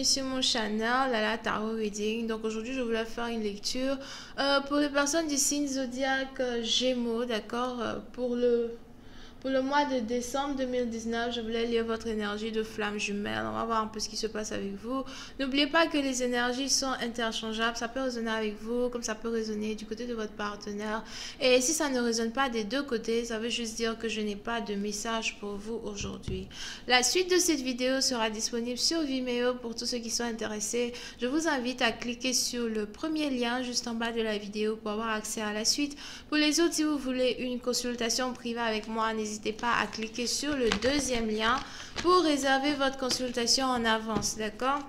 sur mon channel Lala Tarot Reading. Donc aujourd'hui je voulais faire une lecture pour les personnes du signe zodiaque Gémeaux, d'accord, pour le mois de décembre 2019, je voulais lire votre énergie de flamme jumelle. On va voir un peu ce qui se passe avec vous. N'oubliez pas que les énergies sont interchangeables. Ça peut résonner avec vous, comme ça peut résonner du côté de votre partenaire. Et si ça ne résonne pas des deux côtés, ça veut juste dire que je n'ai pas de message pour vous aujourd'hui. La suite de cette vidéo sera disponible sur Vimeo pour tous ceux qui sont intéressés. Je vous invite à cliquer sur le premier lien juste en bas de la vidéo pour avoir accès à la suite. Pour les autres, si vous voulez une consultation privée avec moi, n'hésitez pas à cliquer sur le deuxième lien pour réserver votre consultation en avance, d'accord?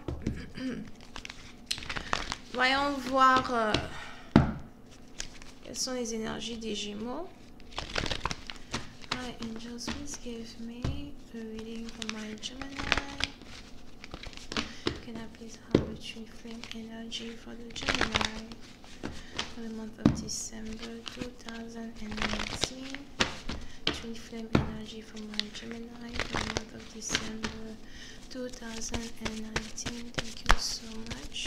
Voyons voir quelles sont les énergies des Gémeaux. My angels, please give me a reading for my Gemini. Can I please have a twin flame energy for the Gemini for the month of December 2019? Twin flame energy for my Gemini for the month of December 2019. Thank you so much.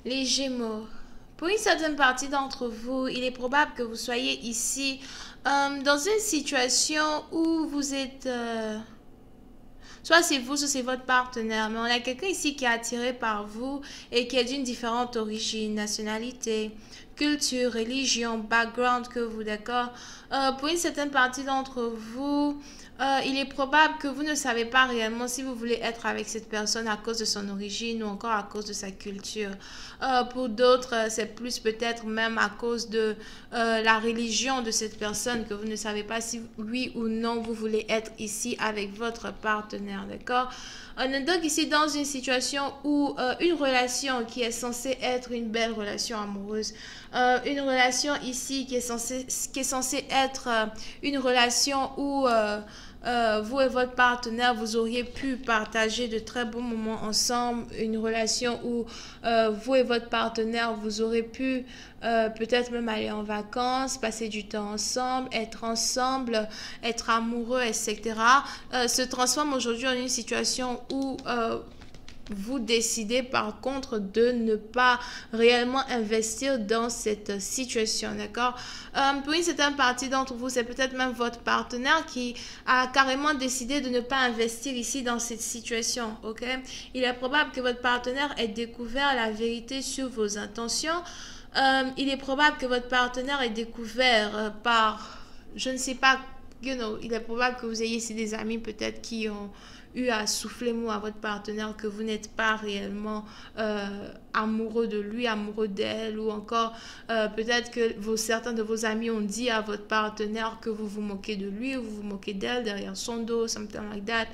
Les Gémeaux. Pour une certaine partie d'entre vous, il est probable que vous soyez ici dans une situation où vous êtes... soit c'est vous, soit c'est votre partenaire. Mais on a quelqu'un ici qui est attiré par vous et qui est d'une différente origine, nationalité, culture, religion, background que vous, d'accord? Pour une certaine partie d'entre vous... il est probable que vous ne savez pas réellement si vous voulez être avec cette personne à cause de son origine ou encore à cause de sa culture. Pour d'autres, c'est plus peut-être même à cause de la religion de cette personne que vous ne savez pas si oui ou non vous voulez être ici avec votre partenaire, d'accord? On est donc ici dans une situation où une relation qui est censée être une belle relation amoureuse, une relation ici qui est censée être une relation où vous et votre partenaire, vous auriez pu partager de très bons moments ensemble, une relation où vous et votre partenaire, vous aurez pu peut-être même aller en vacances, passer du temps ensemble, être amoureux, etc. Se transforme aujourd'hui en une situation où vous décidez par contre de ne pas réellement investir dans cette situation, d'accord? Pour une certaine partie d'entre vous, c'est peut-être même votre partenaire qui a carrément décidé de ne pas investir ici dans cette situation, ok? Il est probable que votre partenaire ait découvert la vérité sur vos intentions. Il est probable que votre partenaire ait découvert par, je ne sais pas, il est probable que vous ayez ici des amis peut-être qui ont eu à souffler mot à votre partenaire que vous n'êtes pas réellement amoureux de lui, amoureux d'elle, ou encore peut-être que certains de vos amis ont dit à votre partenaire que vous vous moquez de lui ou vous vous moquez d'elle derrière son dos, something like that.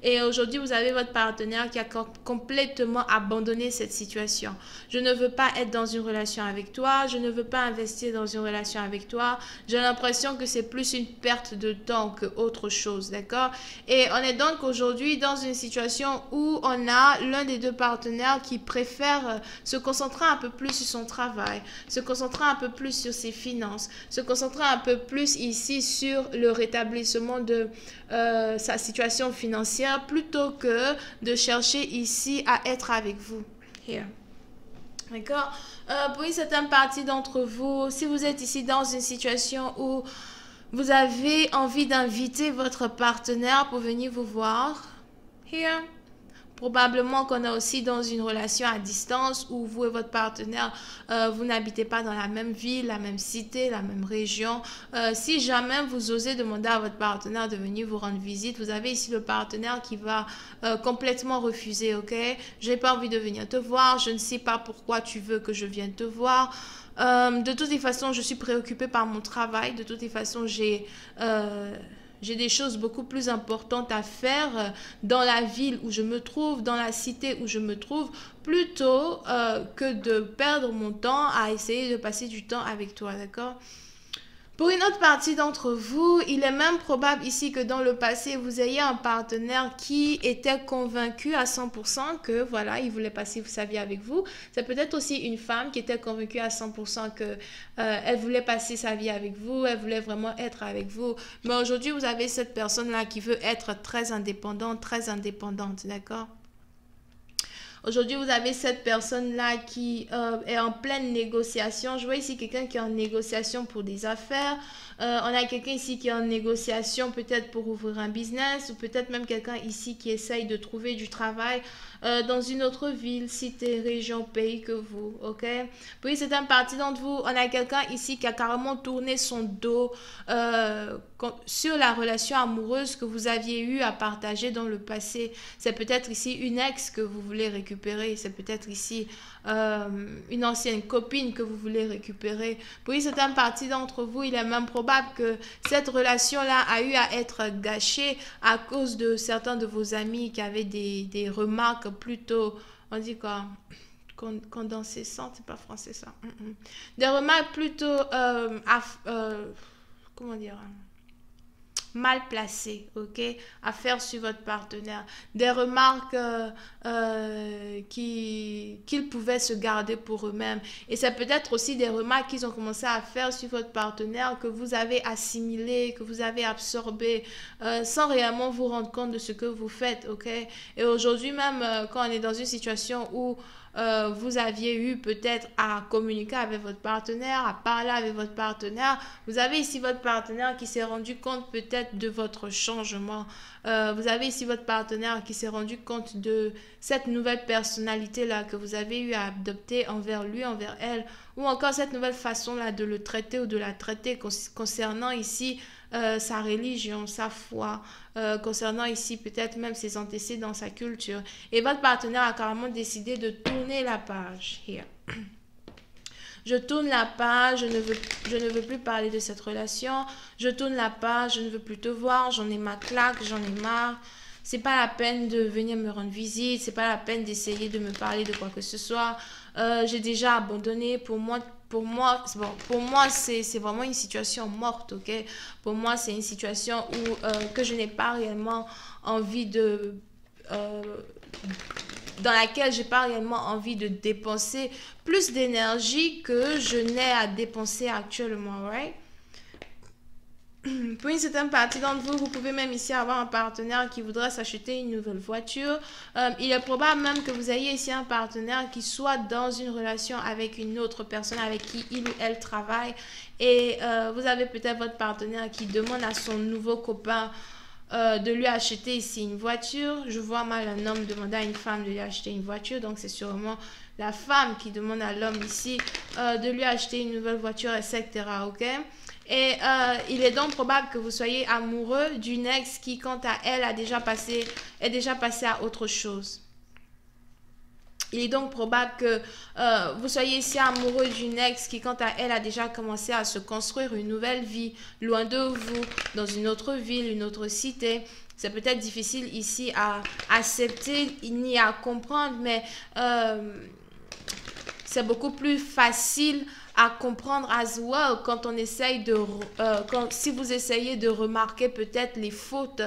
Et aujourd'hui, vous avez votre partenaire qui a complètement abandonné cette situation. Je ne veux pas être dans une relation avec toi. Je ne veux pas investir dans une relation avec toi. J'ai l'impression que c'est plus une perte de temps qu'autre chose, d'accord? Et on est donc aujourd'hui dans une situation où on a l'un des deux partenaires qui préfère se concentrer un peu plus sur son travail, se concentrer un peu plus sur ses finances, se concentrer un peu plus ici sur le rétablissement de sa situation financière, plutôt que de chercher ici à être avec vous. Here. D'accord? Pour une certaine partie d'entre vous, si vous êtes ici dans une situation où vous avez envie d'inviter votre partenaire pour venir vous voir, here. Probablement qu'on est aussi dans une relation à distance où vous et votre partenaire, vous n'habitez pas dans la même ville, la même cité, la même région. Si jamais vous osez demander à votre partenaire de venir vous rendre visite, vous avez ici le partenaire qui va complètement refuser, ok? Je n'ai pas envie de venir te voir, je ne sais pas pourquoi tu veux que je vienne te voir. De toutes les façons, je suis préoccupée par mon travail. De toutes les façons, j'ai des choses beaucoup plus importantes à faire dans la ville où je me trouve, dans la cité où je me trouve, plutôt que de perdre mon temps à essayer de passer du temps avec toi, d'accord? Pour une autre partie d'entre vous, il est même probable ici que dans le passé, vous ayez un partenaire qui était convaincu à 100% que voilà, il voulait passer sa vie avec vous. C'est peut-être aussi une femme qui était convaincue à 100% que elle voulait passer sa vie avec vous, elle voulait vraiment être avec vous. Mais aujourd'hui, vous avez cette personne-là qui veut être très indépendante, d'accord? Aujourd'hui, vous avez cette personne-là qui est en pleine négociation. Je vois ici quelqu'un qui est en négociation pour des affaires. On a quelqu'un ici qui est en négociation peut-être pour ouvrir un business ou peut-être même quelqu'un ici qui essaye de trouver du travail dans une autre ville, cité, région, pays que vous, ok? Puis c'est un parti d'entre vous. On a quelqu'un ici qui a carrément tourné son dos sur la relation amoureuse que vous aviez eu à partager dans le passé. C'est peut-être ici une ex que vous voulez récupérer. C'est peut-être ici une ancienne copine que vous voulez récupérer. Puis c'est un parti d'entre vous. Il est même probable que cette relation-là a eu à être gâchée à cause de certains de vos amis qui avaient des remarques plutôt, on dit quoi, condensées, c'est pas français ça. Des remarques plutôt, comment dire, mal placées, ok, à faire sur votre partenaire. Des remarques qu'ils pouvaient se garder pour eux-mêmes. Et c'est peut-être aussi des remarques qu'ils ont commencé à faire sur votre partenaire que vous avez assimilé, que vous avez absorbé, sans réellement vous rendre compte de ce que vous faites, ok? Et aujourd'hui même, quand on est dans une situation où vous aviez eu peut-être à communiquer avec votre partenaire, à parler avec votre partenaire. Vous avez ici votre partenaire qui s'est rendu compte peut-être de votre changement. Vous avez ici votre partenaire qui s'est rendu compte de cette nouvelle personnalité-là que vous avez eu à adopter envers lui, envers elle, ou encore cette nouvelle façon-là de le traiter ou de la traiter concernant ici sa religion, sa foi, concernant ici peut-être même ses antécédents, sa culture. Et votre partenaire a carrément décidé de tourner la page. Here. Je tourne la page, je ne veux plus parler de cette relation. Je tourne la page, je ne veux plus te voir, j'en ai ma claque, j'en ai marre. C'est pas la peine de venir me rendre visite, c'est pas la peine d'essayer de me parler de quoi que ce soit. J'ai déjà abandonné. Pour moi, c'est vraiment une situation morte, ok? Pour moi, c'est une situation où que je n'ai pas réellement envie dans laquelle j'ai pas réellement envie de dépenser plus d'énergie que je n'ai à dépenser actuellement, right? Pour une certaine partie d'entre vous, vous pouvez même ici avoir un partenaire qui voudrait s'acheter une nouvelle voiture. Il est probable même que vous ayez ici un partenaire qui soit dans une relation avec une autre personne avec qui il ou elle travaille. Et vous avez peut-être votre partenaire qui demande à son nouveau copain de lui acheter ici une voiture. Je vois mal un homme demander à une femme de lui acheter une voiture. Donc c'est sûrement la femme qui demande à l'homme ici de lui acheter une nouvelle voiture, etc. Ok? Et il est donc probable que vous soyez amoureux d'une ex qui, quant à elle, est déjà passée à autre chose. Il est donc probable que vous soyez ici amoureux d'une ex qui, quant à elle, a déjà commencé à se construire une nouvelle vie loin de vous, dans une autre ville, une autre cité. C'est peut-être difficile ici à accepter ni à comprendre, mais c'est beaucoup plus facile à comprendre as well quand on essaye si vous essayez de remarquer peut-être les fautes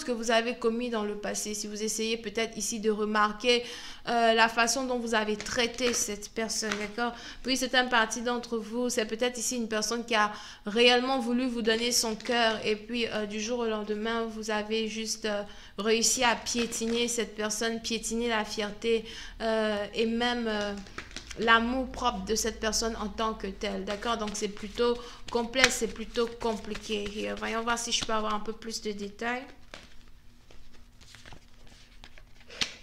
que vous avez commises dans le passé. Si vous essayez peut-être ici de remarquer la façon dont vous avez traité cette personne, d'accord? Puis c'est un parti d'entre vous, c'est peut-être ici une personne qui a réellement voulu vous donner son cœur et puis du jour au lendemain, vous avez juste réussi à piétiner cette personne, piétiner la fierté et même l'amour propre de cette personne en tant que telle, d'accord? Donc c'est plutôt complexe, c'est plutôt compliqué. Here. Voyons voir si je peux avoir un peu plus de détails.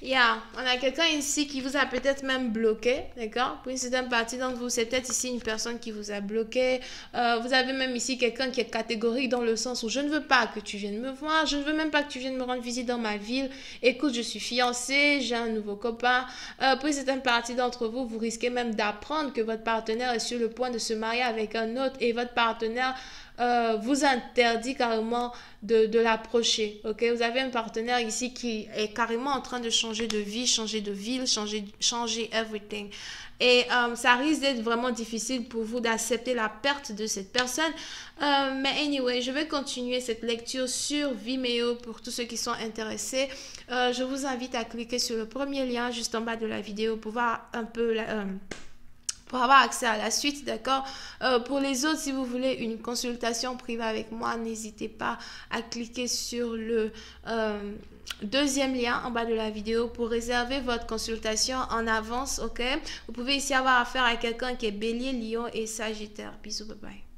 On a quelqu'un ici qui vous a peut-être même bloqué, d'accord? Pour une certaine partie d'entre vous, c'est peut-être ici une personne qui vous a bloqué. Vous avez même ici quelqu'un qui est catégorique dans le sens où je ne veux pas que tu viennes me voir, je ne veux même pas que tu viennes me rendre visite dans ma ville. Écoute, je suis fiancée, j'ai un nouveau copain. Pour une certaine partie d'entre vous, vous risquez même d'apprendre que votre partenaire est sur le point de se marier avec un autre et votre partenaire vous interdit carrément de l'approcher. Ok, vous avez un partenaire ici qui est carrément en train de changer de vie, changer de ville, changer everything. Et ça risque d'être vraiment difficile pour vous d'accepter la perte de cette personne. Mais anyway, je vais continuer cette lecture sur Vimeo pour tous ceux qui sont intéressés. Je vous invite à cliquer sur le premier lien juste en bas de la vidéo pour voir un peu pour avoir accès à la suite, d'accord? Pour les autres, si vous voulez une consultation privée avec moi, n'hésitez pas à cliquer sur le deuxième lien en bas de la vidéo pour réserver votre consultation en avance, ok? Vous pouvez ici avoir affaire à quelqu'un qui est Bélier, Lion et Sagittaire. Bisous, bye bye.